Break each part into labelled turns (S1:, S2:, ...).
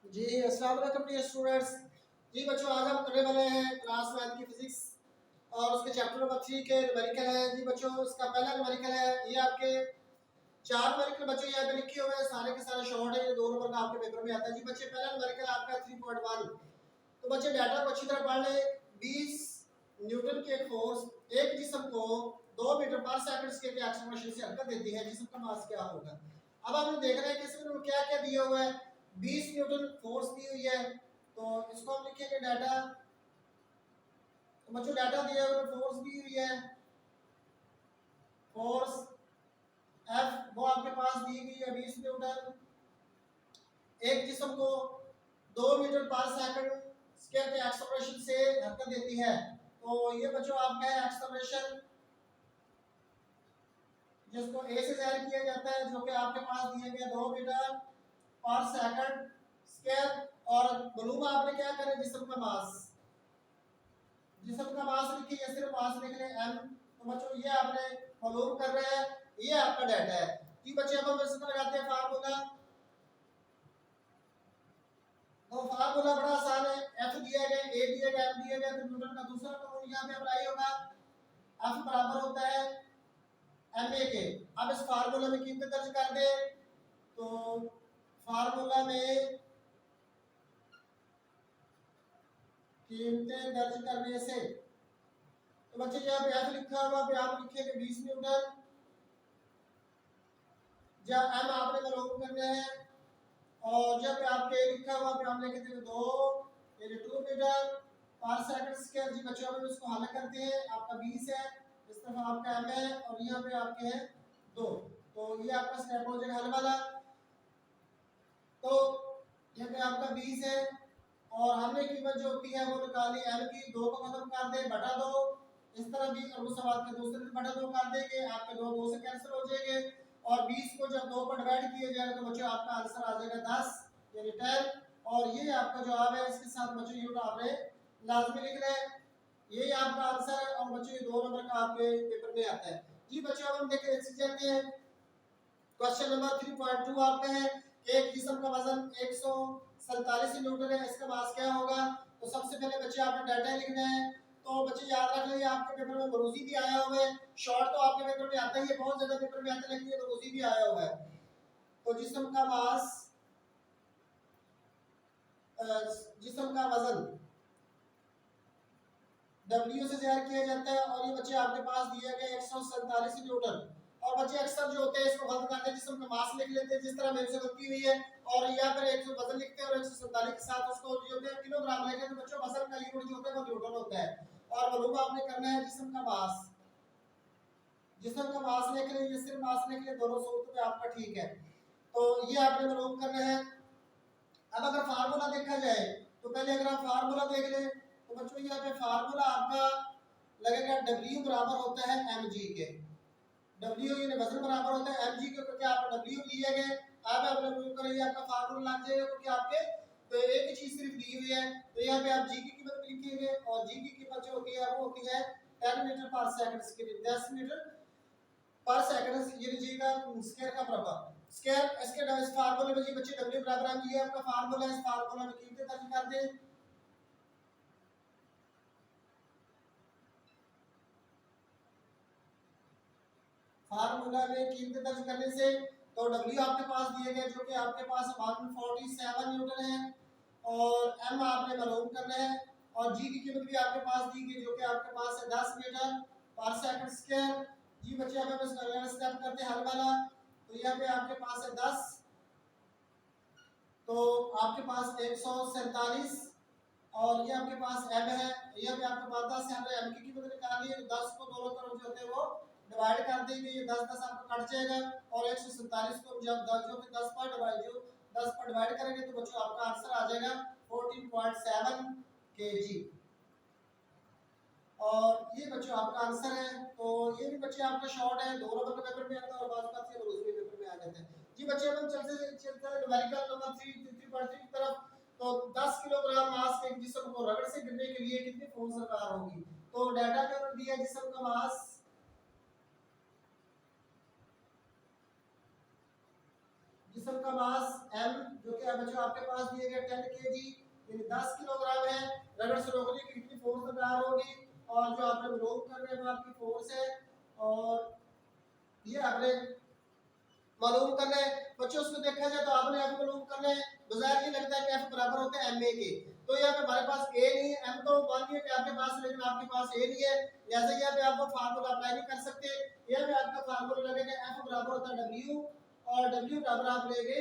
S1: जी अस्सलाम वालेकुम dear students. जी बच्चों, आज हम करने वाले हैं क्लास 9 की फिजिक्स और उसके चैप्टर नंबर 3 के न्यूमेरिकल है। जी बच्चों, इसका पहला न्यूमेरिकल है, ये आपके चार न्यूमेरिकल बच्चों यहाँ पे लिखे हुए हैं, सारे के सारे शॉर्ट है, ये 2 नंबर का आपके पेपर में आता है। जी बच्चे, पहला न्यूमेरिकल आपका 3.1। तो बच्चे डाटा को अच्छी तरह पढ़ ले। 20 न्यूटन की एक फोर्स एक जिस्म को 2 मीटर पर सेकंड के एक्सेलरेशन से हरकत देती है, जिस्म का मास क्या होगा। अब हम देख रहे हैं कि इसमें क्या क्या दिया हुआ है। 20 न्यूटन फोर्स दी हुई है, तो इसको हम लिखेंगे डाटा। तो बच्चों डाटा दिया हुआ है, फोर्स दी हुई है, फोर्स एफ वो आपके पास दी गई है 20 न्यूटन। एक जिस्म को 2 मीटर पर सेकंड स्क्वायर के एक्सेलरेशन से हरकत देती है। तो ये बच्चों आपका है एक्सेलरेशन, जिसको ए से जाहिर किया जाता है, जो कि आपके पास दिए गए 2 मीटर पर सेकंड स्क्वायर। और मालूम आपने क्या करें, जिस्म का मास, जिस्म का मास लिखिए या सिर्फ मास लिख लें m। तो बच्चों ये आपने मालूम कर रहे हैं, ये आपका डाटा है। जी बच्चे, अब हम इसमें लगाते हैं फार्मूला। तो फार्मूला बड़ा आसान है, f दिया गया, a दिया गया, m दिया गया, तो न्यूटन का दूसरा कानून यहाँ पे अप्लाई होगा। f बराबर होता है ma के। अब इस फार्मूला में कीमतें दर्ज कर दे। तो फार्मूला में कीमतें दर्ज करने से, तो बच्चे यहाँ पे f लिखा हुआ, पे आप लिखेंगे 20 न्यूटन, जहाँ m आपने मालूम करने हैं, और जब आपके लिखा हुआ पे हम लिखते हैं 2 यानी 2 मीटर पर सेकंड स्क्वायर। जी बच्चों, हम इसको हल करते हैं, आपका 20 है, इस तरफ आपका m है, और यहाँ पे आपके हैं 2। तो ये आपका स्टेप हो जाएगा हल वाला। तो यहाँ पे आपका 20 है, और हमने कीमत जो होती है वो निकाली m की, 2 को खत्म कर दे, बटा 2, इस तरह भी, और उस बात के दूसरे में बटा 2 कर देंगे, आपके 2 2 से कैंसिल हो जाएंगे, और 20 को जब 2 पर डिवाइड किया जाएगा तो बच्चों आपका आंसर आ जाएगा 10 यानी 10। और ये आपका जवाब है, इसके साथ बच्चों ये आपने लाजमी लिखना है, यही आपका आंसर है। और बच्चों ये 2 नंबर का आपके पेपर में आता है। जी बच्चों, अब हम देखते हैं क्वेश्चन नंबर 3.2 आपका है कि एक जिस्म का वजन 147 न्यूटन है, इसका मास क्या होगा। तो सबसे पहले बच्चे आपने डाटा लिखना है। तो बच्चे याद रख लें, आपके पेपर में बरूजी भी आया हुआ है, शॉर्ट तो आपके पेपर में आता ही है, बहुत ज्यादा पेपर में आता है, लेकिन ये बरूजी भी आया हुआ है। तो जिस्म का मास, जिस्म का वजन W से जाहिर किया जाता है, और ये बच्चे आपके पास दिया गया 147 न्यूटन। और बच्चे अक्सर जो होते हैं इसको गलत करते हैं, जिसम का मास लिख लेते हैं, जिस तरह मेरे से गलती हुई है, और यहाँ पर 100 वजन लिखते हैं और 147 के साथ उसको जो होते हैं किलोग्राम लेके, तो बच्चों वजन का यूनिट जो होता है वो न्यूटन होता है। और मालूम आपने करना है जिस्म का मास, जिस्म का मास लिख ले, ये सिर्फ मास लिख ले, दोनों सूत्र पे आपका ठीक है। तो ये आपने मालूम करना है। अब अगर फार्मूला देखा जाए, तो पहले अगर आप फार्मूला देख लें, तो बच्चों यहाँ पे फार्मूला आपका लगेगा W बराबर होता है mg के। W यानी वजन बराबर होता है mg के, क्योंकि आप W लिए गए। अब आप लोग करेंगे, आपका फार्मूला लग जाएगा, क्योंकि आपके तो एक ही चीज सिर्फ दी हुई है। तो यहाँ पे आप g की कीमत लिखेंगे, और g की कीमत जो होती है वो होती है 10 मीटर पर सेकंड के लिए, 10 मीटर पर सेकंड, ये लीजिएगा स्क्वायर का बराबर स्क्वायर। इसके इस फार्मूले में जी बच्चे W बराबर है, ये आपका फार्मूला है, इस फार्मूला में कीमतें दर्ज कर दें। फार्मूला में कीमतें दर्ज करने से, तो W आपके पास दिए गए, जो कि आपके पास 147 न्यूटन है, और M आपने मालूम करना है, और G की कीमत भी आपके पास दी गई, जो कि आपके पास है 10 मीटर पर सेकंड स्क्वायर। जी बच्चे, अब हम इसका अगला स्टेप करते हैं हल वाला। तो यहाँ पे आपके पास है 10, तो आपके पास 147, और ये आपके पास m है, ये भी आपके पास 10 है, m की कीमत निकालनी है, तो 10 को दोनों तरफ जो होते हैं वो डिवाइड कर देंगे, ये 10 10 आपको कट जाएगा, और 147 को जब 10 जो 10 पर डिवाइड करेंगे, तो बच्चों आपका आंसर आ जाएगा 14.7 kg। और ये बच्चों आपका आंसर है। तो ये भी बच्चे आपका शॉर्ट है, 2 नंबर के पेपर में आता है, और बाद बात से रोजरी पेपर में आ जाते हैं। जी बच्चे, हम चलते हैं न्यूमेरिकल नंबर 3.3 की तरफ। तो 10 किलोग्राम मास के जिस्म को रगड़ से गिरने के लिए कितनी फोर्स दरकार होगी। तो डाटा के अंदर दिया जिस्म का मास, जिस्म का मास m जो कि बच्चों आपके पास दिए गए 10 kg यानी 10 किलोग्राम है। रगड़ से रोकने की कितनी फोर्स दरकार होगी, और जो आपने रोक कर रहे हैं वो आपकी फोर्स है, और ये आपने मालूम करना है। बच्चों उसको देखा जाए तो आपने एफ मालूम करना है। बाजार ये लगता है कि एफ बराबर होता है एम ए के, तो यहाँ पे हमारे पास ए नहीं है, एम तो मान लिया कि आपके पास, लेकिन आपके पास ए नहीं है, लिहाजा यहाँ पे आपको फार्मूला अप्लाई नहीं कर सकते। यहाँ पे आपका फार्मूला लगेगा एफ बराबर होता है डब्ल्यू, और डब्ल्यू बराबर आप लेंगे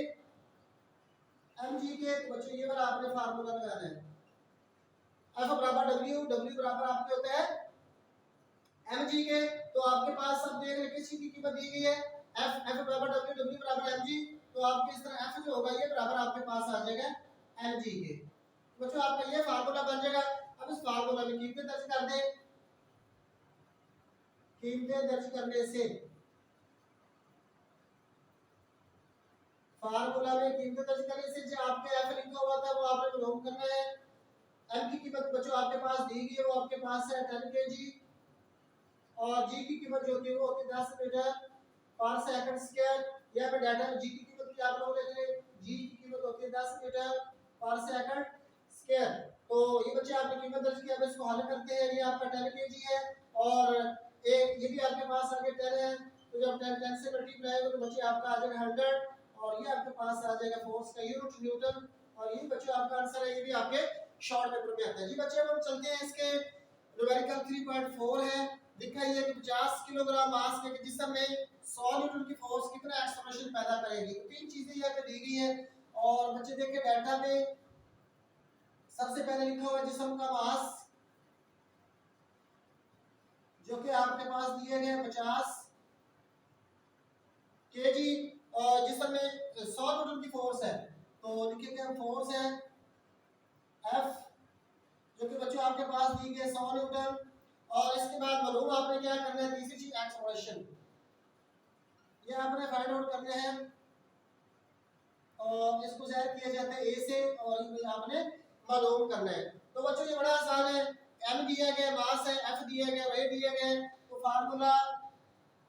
S1: एम जी के। तो बच्चों ये वाला आपने फार्मूला लगाना है, एफ बराबर डब्ल्यू, डब्ल्यू बराबर आपके होता है एम जी के। तो आपके पास सब देख रहे किसी की कीमत दी गई है एफ, एफ बराबर डब्ल्यू, डब्ल्यू बराबर एम जी। तो आपके इस तरह एफ जो होगा ये बराबर आपके पास आ जाएगा एम जी के। बच्चों आपका ये फार्मूला बन जाएगा। अब इस फार्मूला में कीमतें दर्ज कर दें। कीमतें दर्ज करने से फार्मूला में कीमतें दर्ज करने से जो आपके एफ लिखा हुआ था वो आपने मालूम करना है। एम की कीमत बच्चों आपके पास दी गई है, वो आपके पास है 10 kg, और जी की कीमत जो होती है वो होती है 10 मीटर पर सेकंड स्क्वायर। यहाँ पे डाटा में जी की कीमत की आप लोग देख रहे हैं, जी की कीमत होती है 10 मीटर पर सेकंड स्क्वायर। तो ये बच्चे आपने कीमत दर्ज किया, अब इसको हल करते हैं। ये आपका 10 kg है, और एक ये भी आपके पास आगे 10 है, तो जब 10 से मल्टीप्लाई होगा तो बच्चे आपका आ जाएगा 100, और ये आपके पास आ जाएगा फोर्स का यूनिट न्यूटन। और ये बच्चे आपका आंसर है, ये भी आपके शॉर्ट पेपर में आता है। जी बच्चे अब हम चलते हैं, इसके न्यूमेरिकल 3.4 है। दिखा ये कि 50 किलोग्राम मास के जिस्म में 100 न्यूटन की फोर्स कितना एक्सेलरेशन पैदा करेगी। तो तीन चीजें यहाँ पे दी गई है, और बच्चे देखें डाटा पे सबसे पहले लिखा हुआ है जिस्म का मास, जो कि आपके पास दिए गए 50 केजी, और जिस्म में 100 न्यूटन की फोर्स है। तो लिखेंगे हम फोर्स है एफ, जो कि बच्चों आपके पास दी गई 100 न्यूटन, और इसके बाद मालूम आपने क्या करना है, तीसरी चीज एक्सेलरेशन, ये आपने फाइंड आउट करना है, और इसको ज़ाहिर किया जाता है ए से, और ये आपने मालूम करना है। तो बच्चों ये बड़ा आसान है, एम दिया गया, मास है, एफ दिया गया, ए दिया गया, तो फार्मूला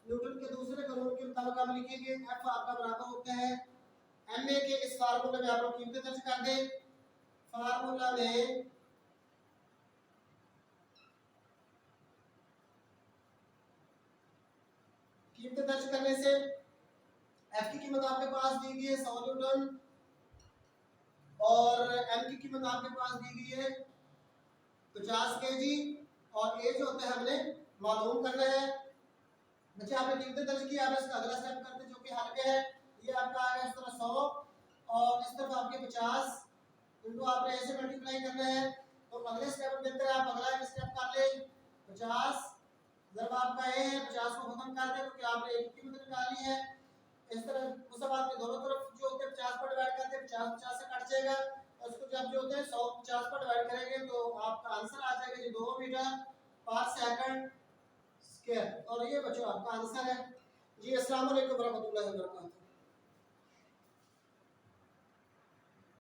S1: न्यूटन के दूसरे कानून के मुताबिक हम लिखेंगे एफ आपका बराबर होता है एम ए के। इस फार्मूले में आप लोग कीमतें दर्ज कर दें। फार्मूला में कीमतें दर्ज करने से एफ की कीमत आपके पास दी गई है 100 न्यूटन, और एम की कीमत आपके पास दी गई है 50 केजी, और ए जो होता है हमने मालूम करना है। बच्चे आपने कीमतें दर्ज की, आप इसका अगला स्टेप करते हैं जो कि हल पे है। ये आपका आ गया इस तरह 100, और इस तरफ आपके 50, इनको आपने ऐसे मल्टीप्लाई करना है। तो अगले स्टेप में देते हैं, आप अगला स्टेप कर ले 50 जब आपका ए है 50 को खत्म कर दे, क्योंकि आपने एक कीमत निकाली है। इस तरह उस बात के दोनों तरफ जो होते हैं 50 पर डिवाइड करते हैं, 50 50 से कट जाएगा, और इसको जब जो होते हैं 100 50 पर डिवाइड करेंगे तो आपका आंसर आ जाएगा जी 2 मीटर पर सेकंड स्क्वायर। और ये बच्चों आपका आंसर है जी। अस्सलाम वालेकुम रहमतुल्लाहि व बरकातहू।